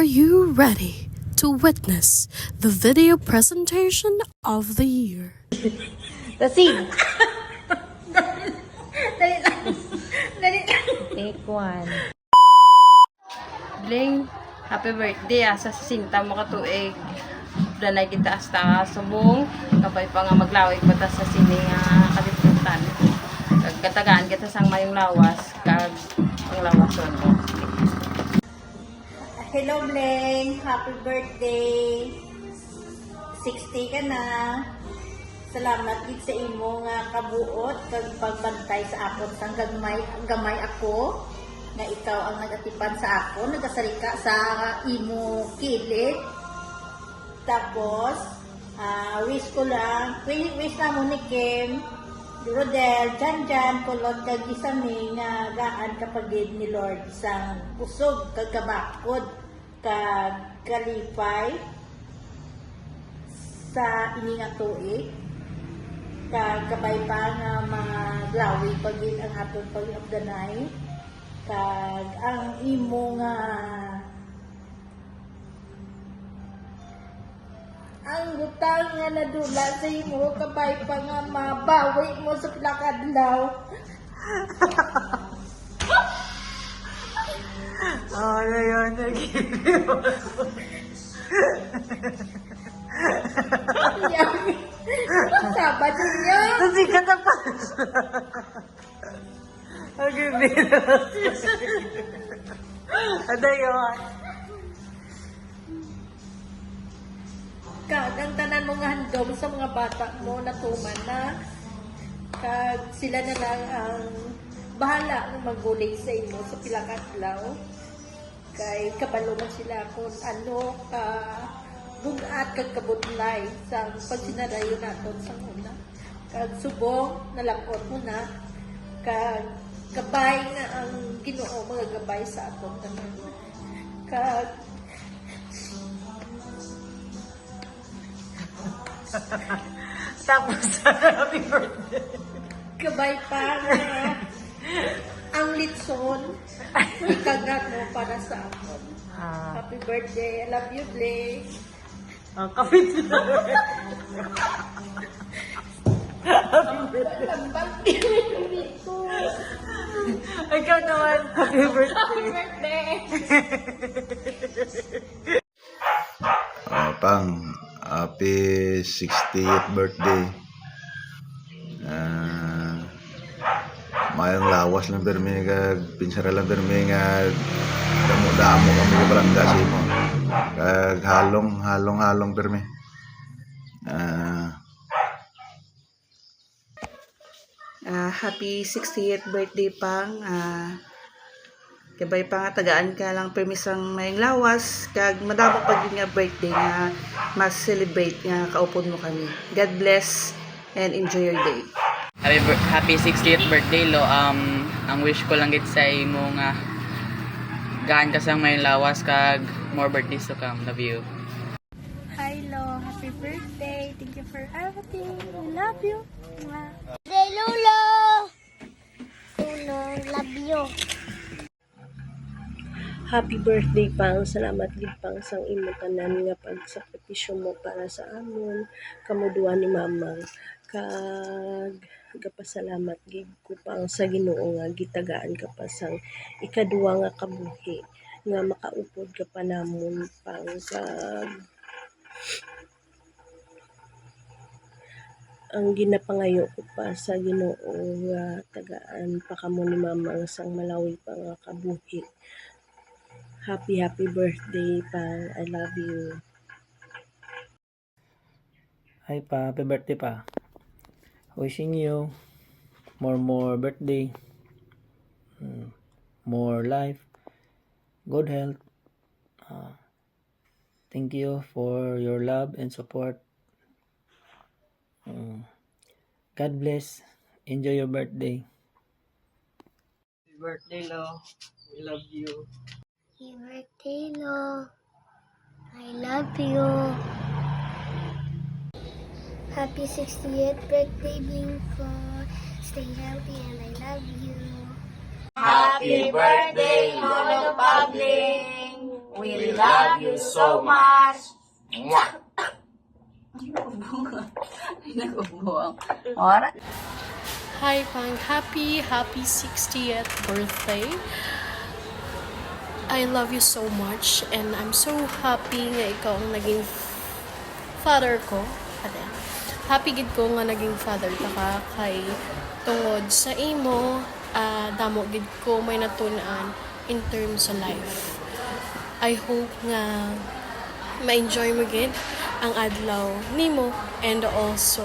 Are you ready to witness the video presentation of the year? Tasig! Dali lang. Dali lang. Take one. Bling, happy birthday sa sinta mo katuig. Danay kita hasta subong, kapay pa nga maglawig pa sa sining kalibutan. Katagaan kita sang mayong lawas, kag ang lawason mo. Hello, Bling. Happy birthday. 60 ka na. Salamat gid sa imo nga kabuot kag pagbantay sa akon sang gamay ako nga ikaw ang nagatipan sa ako, nagasarika sa imo kilid. Tapos wish na mo ni Kim, Rodel, Jan, kulot kag isami nga gaan kapagid ni Lord sang kusog kag kabakod kag kalipay sa ini nga tuig kag kabay pa nga maglawi pagid ang aton pag-abdanay kag ang imo nga ang butang nga nadula sa imo kabay pa nga mabawi mo sa pilakadlaw. Ano yun? Sabat niya. Kasi ka na pa. Ano yun? Kag ang tanan mo nga handog sa mga bata mo natuman na kag sila na lang ang bahala ng maguling sa imo sa pilakadlaw kay kabalo man sila kung ano ka bugat kag kabudlay sa pagsinarayo naton sa una kag subong nalakot mo na kag kabay nga ang Ginoo magagabay sa aton tanan kag Tapos, happy birthday. kabay pa nga ang litson ikagat mo para sa akin. Happy birthday. I love you, Blake. Kapit na. Happy birthday. Lambang pinili ko. Ikaw naman, happy birthday. Happy birthday. Pang, happy 60th birthday. Mayang lawas lang permi kag pinsara lang permi nga damo-damo kami sa barangay mo. Kag halong permi. Happy 60th birthday pang. Kabay pa nga tagaan ka lang permisang mayang lawas kag madamo pag nga birthday nga mas celebrate nga kaupod mo kami. God bless and enjoy your day. Happy 60th birthday lo. Ang wish ko lang gid sa imo nga gaan ka sang mayong lawas kag more birthdays to come. Love you. Hi, Lo. Happy birthday. Thank you for everything. I love you. Hey, Lolo! Lolo, love you. Happy birthday pang, salamat gid pang sang imo tanan nga pagsakripisyo mo para sa amon, kamuduan ni Mamang. Kag gapasalamat gid ko pang sa Ginoo nga gitagaan ka pa sang ikaduwa nga kabuhi nga makaupod ka pa namon pang kag ang ginapangayo ko pa sa Ginoo nga tagaan pa kamo ni Mamang sang malawi pa nga kabuhi. Happy birthday pang, I love you. Hi pa, happy birthday pa. Wishing you more birthday, more life, good health. Thank you for your love and support. God bless. Enjoy your birthday. Happy birthday, Lo. We love you. Happy birthday, Lo. I love you. Happy 60th birthday, Blinko. Stay healthy and I love you. Happy birthday, Lolo Pabling. We love you so much. Nag-ubuang. Ora. Hi, Pang. Happy 60th birthday. I love you so much and I'm so happy nga ikaw ang naging father ko. Happy gid ko nga naging father ka kay tungod sa imo, damo gid ko may natun-an in terms sa life. I hope nga ma-enjoy mo gid ang adlaw nimo and also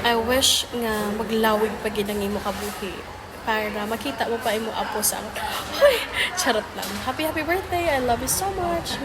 I wish nga maglawig pa gid ang imo kabuhi para makita mo pa imo apo sa charot lang. Happy birthday. I love you so much.